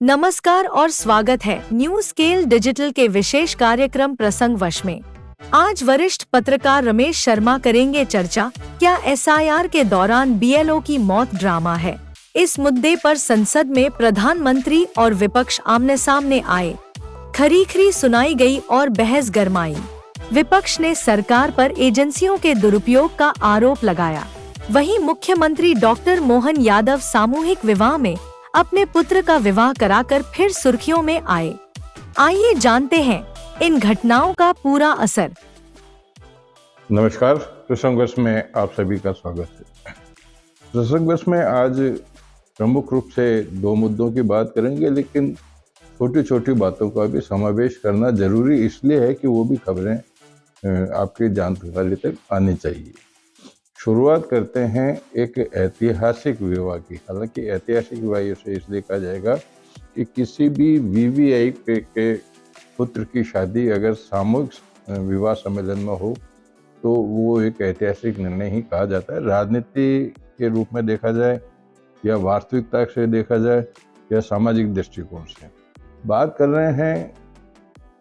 नमस्कार और स्वागत है न्यूज स्केल डिजिटल के विशेष कार्यक्रम प्रसंग वश में। आज वरिष्ठ पत्रकार रमेश शर्मा करेंगे चर्चा, क्या एसआईआर के दौरान बीएलओ की मौत ड्रामा है। इस मुद्दे पर संसद में प्रधानमंत्री और विपक्ष आमने सामने आए। खरी-खरी सुनाई गई और बहस गरमाई। विपक्ष ने सरकार पर एजेंसियों के दुरुपयोग का आरोप लगाया। वहीं मुख्यमंत्री डॉक्टर मोहन यादव सामूहिक विवाह में अपने पुत्र का विवाह कराकर फिर सुर्खियों में आए। आइए जानते हैं इन घटनाओं का पूरा असर। नमस्कार, प्रसंगवश में आप सभी का स्वागत है। प्रसंगवश में आज प्रमुख रूप से दो मुद्दों की बात करेंगे, लेकिन छोटी छोटी बातों का भी समावेश करना जरूरी इसलिए है कि वो भी खबरें आपकी जानकारी तक आनी चाहिए। शुरुआत करते हैं एक ऐतिहासिक विवाह की। हालांकि ऐतिहासिक विवाह से इसलिए कहा जाएगा कि किसी भी वीवीआईपी के पुत्र की शादी अगर सामूहिक विवाह सम्मेलन में हो तो वो एक ऐतिहासिक निर्णय ही कहा जाता है। राजनीति के रूप में देखा जाए या वास्तविकता से देखा जाए या सामाजिक दृष्टिकोण से। बात कर रहे हैं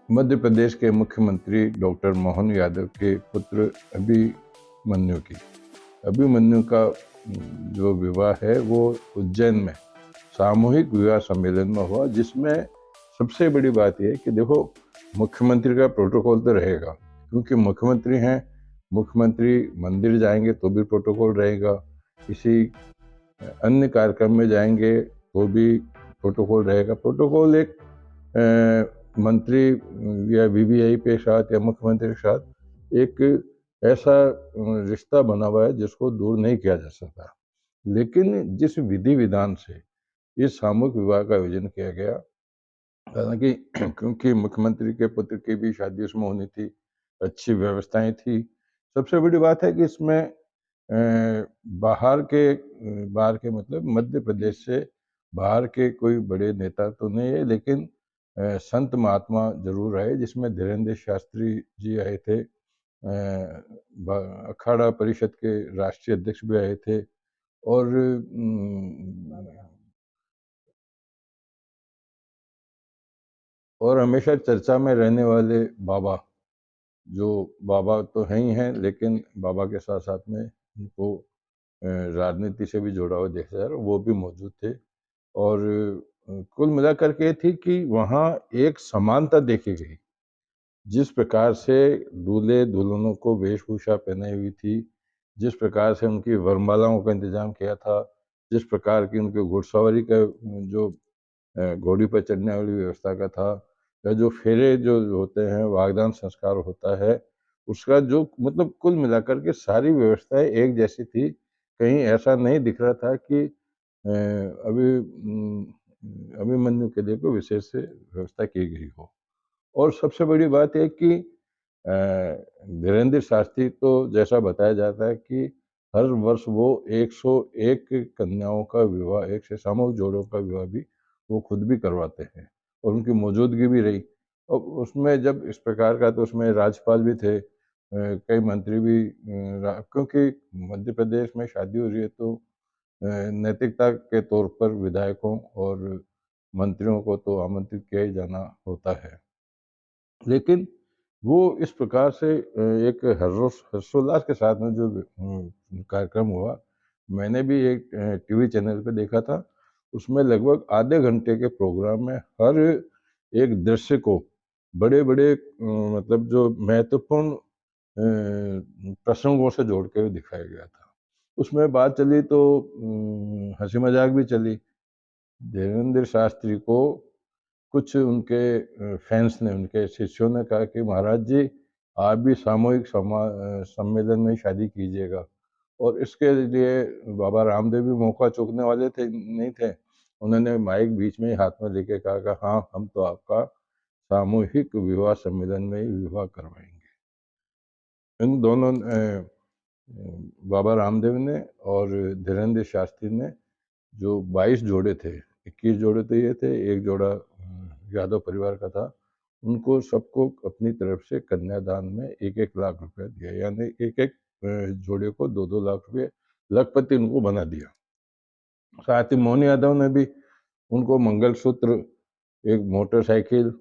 मध्य प्रदेश के मुख्यमंत्री डॉक्टर मोहन यादव के पुत्र अभिमन्यु की। अभिमन्यु का जो विवाह है वो उज्जैन में सामूहिक विवाह सम्मेलन में हुआ, जिसमें सबसे बड़ी बात यह है कि देखो, मुख्यमंत्री का प्रोटोकॉल तो रहेगा, क्योंकि मुख्यमंत्री हैं। मुख्यमंत्री मंदिर जाएंगे तो भी प्रोटोकॉल रहेगा, किसी अन्य कार्यक्रम में जाएंगे तो भी प्रोटोकॉल रहेगा। प्रोटोकॉल एक मंत्री या वीवीआई के साथ या मुख्यमंत्री के साथ एक ऐसा रिश्ता बना हुआ है जिसको दूर नहीं किया जा सकता। लेकिन जिस विधि विधान से इस सामूहिक विवाह का आयोजन किया गया, हालांकि क्योंकि मुख्यमंत्री के पुत्र की भी शादी उसमें होनी थी, अच्छी व्यवस्थाएं थी। सबसे बड़ी बात है कि इसमें बाहर के मतलब मध्य प्रदेश से बाहर के कोई बड़े नेता तो नहीं है, लेकिन संत महात्मा जरूर आए, जिसमें धीरेन्द्र शास्त्री जी आए थे, अखाड़ा परिषद के राष्ट्रीय अध्यक्ष भी आए थे, और हमेशा चर्चा में रहने वाले बाबा, जो बाबा तो हैं ही हैं, लेकिन बाबा के साथ साथ में उनको राजनीति से भी जोड़ा हुआ देखा जा रहा, वो भी मौजूद थे। और कुल मिलाकर के थी कि वहाँ एक समानता देखी गई। जिस प्रकार से दूल्हे दुल्हनों को वेशभूषा पहनाई हुई थी, जिस प्रकार से उनकी वरमालाओं का इंतजाम किया था, जिस प्रकार की उनके घुड़सवारी का जो घोड़ी पर चढ़ने वाली व्यवस्था का था, या जो फेरे जो होते हैं, वागदान संस्कार होता है, उसका जो मतलब कुल मिलाकर के सारी व्यवस्थाएं एक जैसी थी। कहीं ऐसा नहीं दिख रहा था कि अभिमन्यु के लिए कोई विशेष से व्यवस्था की गई हो। और सबसे बड़ी बात है कि धीरेन्द्र शास्त्री तो जैसा बताया जाता है कि हर वर्ष वो 101 कन्याओं का विवाह, एक से सामूहिक जोड़ों का विवाह भी वो खुद भी करवाते हैं, और उनकी मौजूदगी भी रही। और उसमें जब इस प्रकार का, तो उसमें राज्यपाल भी थे, कई मंत्री भी, क्योंकि मध्य प्रदेश में शादी हो रही है तो नैतिकता के तौर पर विधायकों और मंत्रियों को तो आमंत्रित किया ही जाना होता है। लेकिन वो इस प्रकार से एक हर्षोल्लास के साथ में जो कार्यक्रम हुआ, मैंने भी एक टीवी चैनल पे देखा था। उसमें लगभग आधे घंटे के प्रोग्राम में हर एक दृश्य को बड़े बड़े मतलब जो महत्वपूर्ण प्रसंगों से जोड़ के दिखाया गया था। उसमें बात चली तो हंसी मजाक भी चली। धीरेन्द्र शास्त्री को कुछ उनके फैंस ने, उनके शिष्यों ने कहा कि महाराज जी, आप भी सामूहिक सम्मेलन में शादी कीजिएगा। और इसके लिए बाबा रामदेव भी मौका चूकने वाले थे नहीं थे। उन्होंने माइक बीच में ही हाथ में लेके कहा कि हाँ, हम तो आपका सामूहिक विवाह सम्मेलन में ही विवाह करवाएंगे। इन दोनों बाबा रामदेव ने और धीरेन्द्र शास्त्री ने जो 22 जोड़े थे, 21 जोड़े तो ये थे, एक जोड़ा यादव परिवार का था, उनको सबको अपनी तरफ से कन्यादान में 1-1 लाख रुपए दिया, यानी एक जोड़े को 2-2 लाख रुपए लखपति उनको बना दिया। साथ ही मोहन यादव ने भी उनको मंगलसूत्र एक मोटरसाइकिल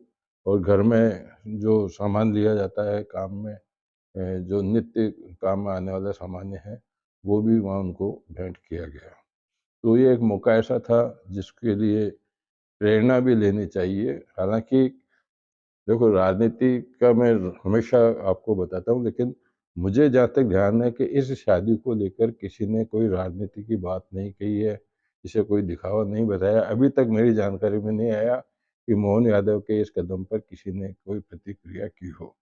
और घर में जो सामान लिया जाता है काम में, जो नित्य काम में आने वाला सामान्य है, वो भी वहाँ उनको भेंट किया गया। तो ये एक मौका ऐसा था जिसके लिए प्रेरणा भी लेनी चाहिए। हालाँकि देखो, राजनीति का मैं हमेशा आपको बताता हूँ, लेकिन मुझे जहाँ तक ध्यान है कि इस शादी को लेकर किसी ने कोई राजनीति की बात नहीं कही है, इसे कोई दिखावा नहीं बताया। अभी तक मेरी जानकारी में नहीं आया कि मोहन यादव के इस कदम पर किसी ने कोई प्रतिक्रिया की हो।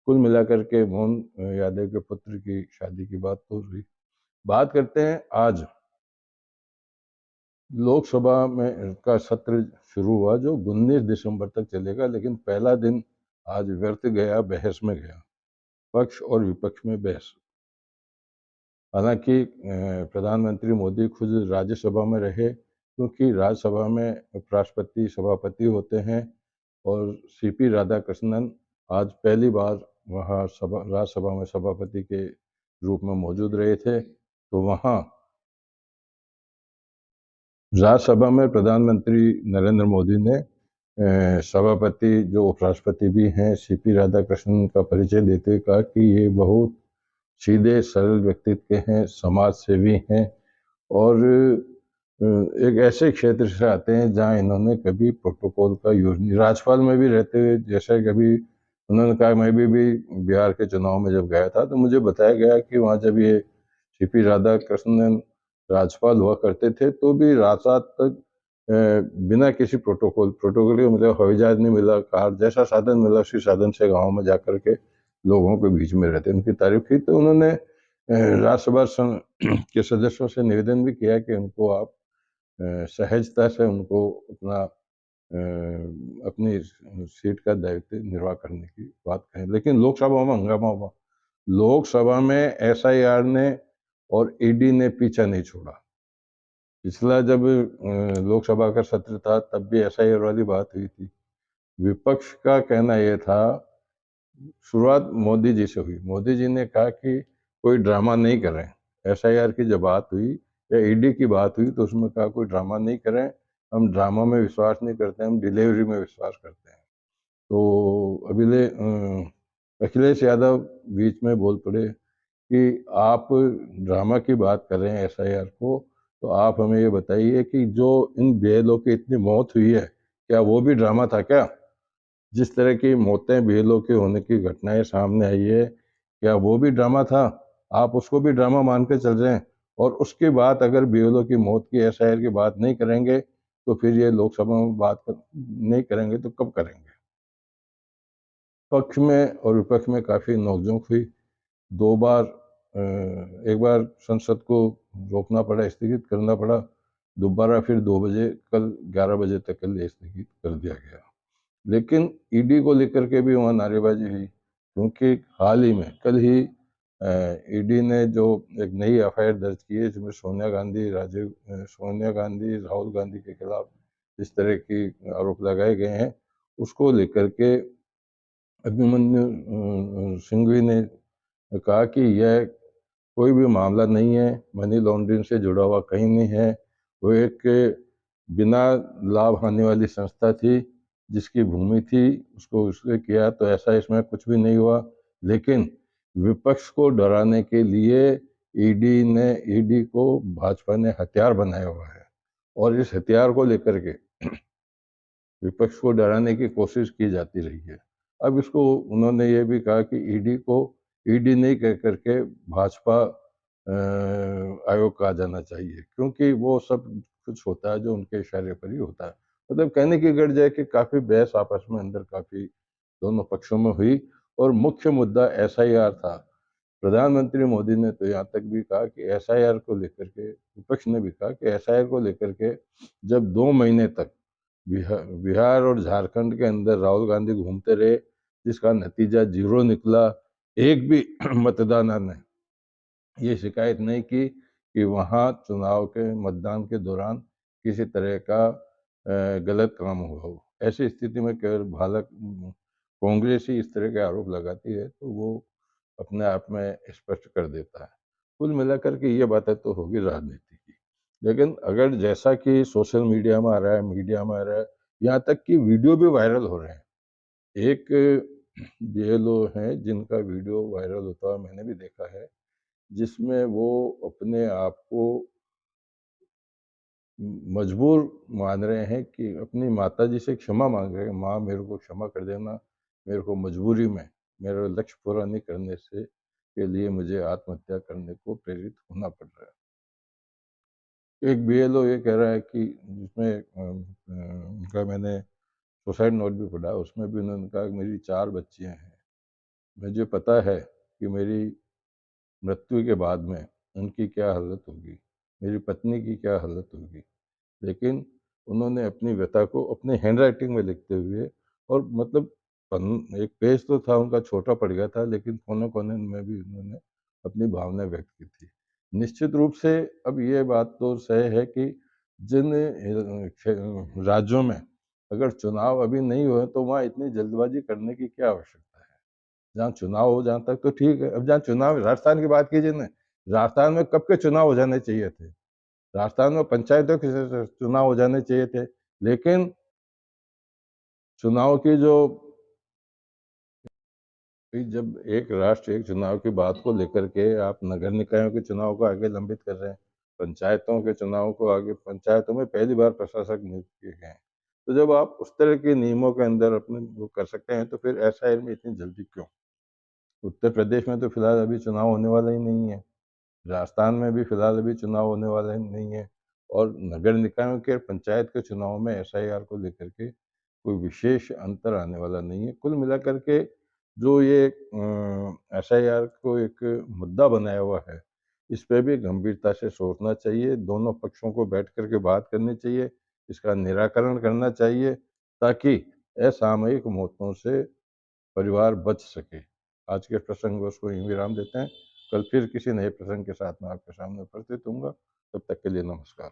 कुल मिलाकर के मोहन यादव के पुत्र की शादी की बात तो हुई। बात करते हैं आज लोकसभा में का सत्र शुरू हुआ जो 19 दिसंबर तक चलेगा, लेकिन पहला दिन आज व्यर्थ गया, बहस में गया, पक्ष और विपक्ष में बहस। हालांकि प्रधानमंत्री मोदी खुद राज्यसभा में रहे, क्योंकि राज्यसभा में उपराष्ट्रपति सभापति होते हैं, और सीपी राधाकृष्णन आज पहली बार वहाँ राज्यसभा में सभापति के रूप में मौजूद रहे थे। तो वहाँ राज्यसभा में प्रधानमंत्री नरेंद्र मोदी ने सभापति जो उपराष्ट्रपति भी हैं सीपी राधाकृष्णन का परिचय देते हुए कहा कि ये बहुत सीधे सरल व्यक्तित्व के हैं, समाज सेवी हैं, और एक ऐसे क्षेत्र से आते हैं जहां इन्होंने कभी प्रोटोकॉल का यूज नहीं, राज्यपाल में भी रहते हुए, जैसे कभी उन्होंने कहा मैं भी बिहार के चुनाव में जब गया था तो मुझे बताया गया कि वहाँ जब ये सीपी राधाकृष्णन राज्यपाल हुआ करते थे तो भी रात रात तक बिना किसी प्रोटोकॉल के, मतलब हवाई जहाज नहीं मिला, कार जैसा साधन मिला उसी साधन से गाँव में जाकर के लोगों के बीच में रहते, उनकी तारीफ की। तो उन्होंने राज्यसभा के सदस्यों से निवेदन भी किया कि उनको आप सहजता से उनको अपना अपनी सीट का दायित्व निर्वाह करने की बात कहें, लेकिन लोकसभा में हंगामा हुआ। लोकसभा में एसआईआर ने और ईडी ने पीछा नहीं छोड़ा। पिछला जब लोकसभा का सत्र था तब भी एसआईआर वाली बात हुई थी। विपक्ष का कहना यह था, शुरुआत मोदी जी से हुई, मोदी जी ने कहा कि कोई ड्रामा नहीं कर रहे हैं। एसआईआर की जब बात हुई या ईडी की बात हुई तो उसमें कहा कोई ड्रामा नहीं करें, हम ड्रामा में विश्वास नहीं करते, हम डिलीवरी में विश्वास करते हैं। तो अखिलेश यादव बीच में बोल पड़े कि आप ड्रामा की बात कर रहे हैं एसआईआर को, तो आप हमें ये बताइए कि जो इन बीएलओ की इतनी मौत हुई है, क्या वो भी ड्रामा था क्या? जिस तरह की मौतें बीएलओ की होने की घटनाएं सामने आई है, क्या वो भी ड्रामा था? आप उसको भी ड्रामा मान के चल रहे हैं, और उसके बाद अगर बीएलओ की मौत की एसआईआर की बात नहीं करेंगे तो फिर ये लोकसभा में नहीं करेंगे तो कब करेंगे? पक्ष में और विपक्ष में काफी नोकझोंक हुई। दो बार एक बार संसद को रोकना पड़ा, स्थगित करना पड़ा, दोबारा फिर 2 बजे, कल 11 बजे तक के लिए स्थगित कर दिया गया। लेकिन ईडी को लेकर के भी वहाँ नारेबाजी हुई, क्योंकि हाल ही में कल ही ईडी ने जो एक नई एफआईआर दर्ज की है जिसमें सोनिया गांधी राहुल गांधी के खिलाफ इस तरह की आरोप लगाए गए हैं, उसको लेकर के अभिमन्यु सिंघवी ने कहा कि यह कोई भी मामला नहीं है, मनी लॉन्ड्रिंग से जुड़ा हुआ कहीं नहीं है, वो एक बिना लाभ हानि वाली संस्था थी, जिसकी भूमि थी उसको उसने किया, तो ऐसा इसमें कुछ भी नहीं हुआ। लेकिन विपक्ष को डराने के लिए ईडी को भाजपा ने हथियार बनाया हुआ है, और इस हथियार को लेकर के विपक्ष को डराने की कोशिश की जाती रही है। अब इसको उन्होंने ये भी कहा कि ईडी को ईडी नहीं कह करके भाजपा आयोग कहा जाना चाहिए, क्योंकि वो सब कुछ होता है जो उनके इशारे पर ही होता है। मतलब कहने की गढ़ जाए कि काफी बहस आपस में अंदर काफी दोनों पक्षों में हुई, और मुख्य मुद्दा एसआईआर था। प्रधानमंत्री मोदी ने तो यहाँ तक भी कहा कि एसआईआर को लेकर के, विपक्ष ने भी कहा कि एसआईआर को लेकर के जब 2 महीने तक बिहार और झारखंड के अंदर राहुल गांधी घूमते रहे, जिसका नतीजा 0 निकला, एक भी मतदाता ने ये शिकायत नहीं की कि वहाँ चुनाव के मतदान के दौरान किसी तरह का गलत काम हुआ हो। ऐसी स्थिति में केवल कांग्रेस ही इस तरह के आरोप लगाती है, तो वो अपने आप में स्पष्ट कर देता है। कुल मिलाकर के ये बातें तो होगी राजनीति की, लेकिन अगर जैसा कि सोशल मीडिया में आ रहा है, मीडिया में आ रहा है यहाँ तक कि वीडियो भी वायरल हो रहे हैं। एक बीएलओ हैं जिनका वीडियो वायरल होता हुआ मैंने भी देखा है, जिसमें वो अपने आप को मजबूर मान रहे हैं कि अपनी माताजी से क्षमा माँग रहे हैं, माँ मेरे को क्षमा कर देना, मेरे को मजबूरी में मेरा लक्ष्य पूरा नहीं करने से के लिए मुझे आत्महत्या करने को प्रेरित होना पड़ रहा है। एक बीएलओ ये कह रहा है कि जिसमें उनका मैंने सुसाइड नोट भी पढ़ा, उसमें भी उन्होंने कहा कि मेरी 4 बच्चियाँ हैं। मुझे पता है कि मेरी मृत्यु के बाद में उनकी क्या हालत होगी, मेरी पत्नी की क्या हालत होगी। लेकिन उन्होंने अपनी व्यथा को अपने हैंडराइटिंग में लिखते हुए और मतलब एक पेज तो था उनका छोटा पड़ गया था, लेकिन कोने-कोने में भी उन्होंने अपनी भावना व्यक्त की थी। निश्चित रूप से अब ये बात तो तय है कि जिन राज्यों में अगर चुनाव अभी नहीं हुए तो वहाँ इतनी जल्दबाजी करने की क्या आवश्यकता है? जहाँ चुनाव हो जहाँ तक तो ठीक है। अब जहाँ चुनाव राजस्थान की बात कीजिए ना, राजस्थान में कब के चुनाव हो जाने चाहिए थे। राजस्थान में पंचायतों के चुनाव हो जाने चाहिए थे, लेकिन चुनाव की जो जब एक राष्ट्र एक चुनाव की बात को लेकर के आप नगर निकायों के चुनाव को आगे लंबित कर रहे हैं, पंचायतों के चुनाव को आगे पंचायतों में पहली बार प्रशासक नियुक्त किए गए हैं। तो जब आप उस तरह के नियमों के अंदर अपने वो कर सकते हैं, तो फिर एसआईआर में इतनी जल्दी क्यों? उत्तर प्रदेश में तो फिलहाल अभी चुनाव होने वाला ही नहीं है। राजस्थान में भी फिलहाल अभी चुनाव होने वाला ही नहीं है और नगर निकायों के पंचायत के चुनाव में एसआईआर को लेकर के कोई विशेष अंतर आने वाला नहीं है। कुल मिलाकर के जो ये एसआईआर को एक मुद्दा बनाया हुआ है, इस पे भी गंभीरता से सोचना चाहिए। दोनों पक्षों को बैठ कर के बात करनी चाहिए, इसका निराकरण करना चाहिए ताकि असामयिक मौतों से परिवार बच सके। आज के प्रसंग में उसको यहीं विराम देते हैं। कल फिर किसी नए प्रसंग के साथ मैं आपके सामने उपस्थित होऊँगा। तब तक के लिए नमस्कार।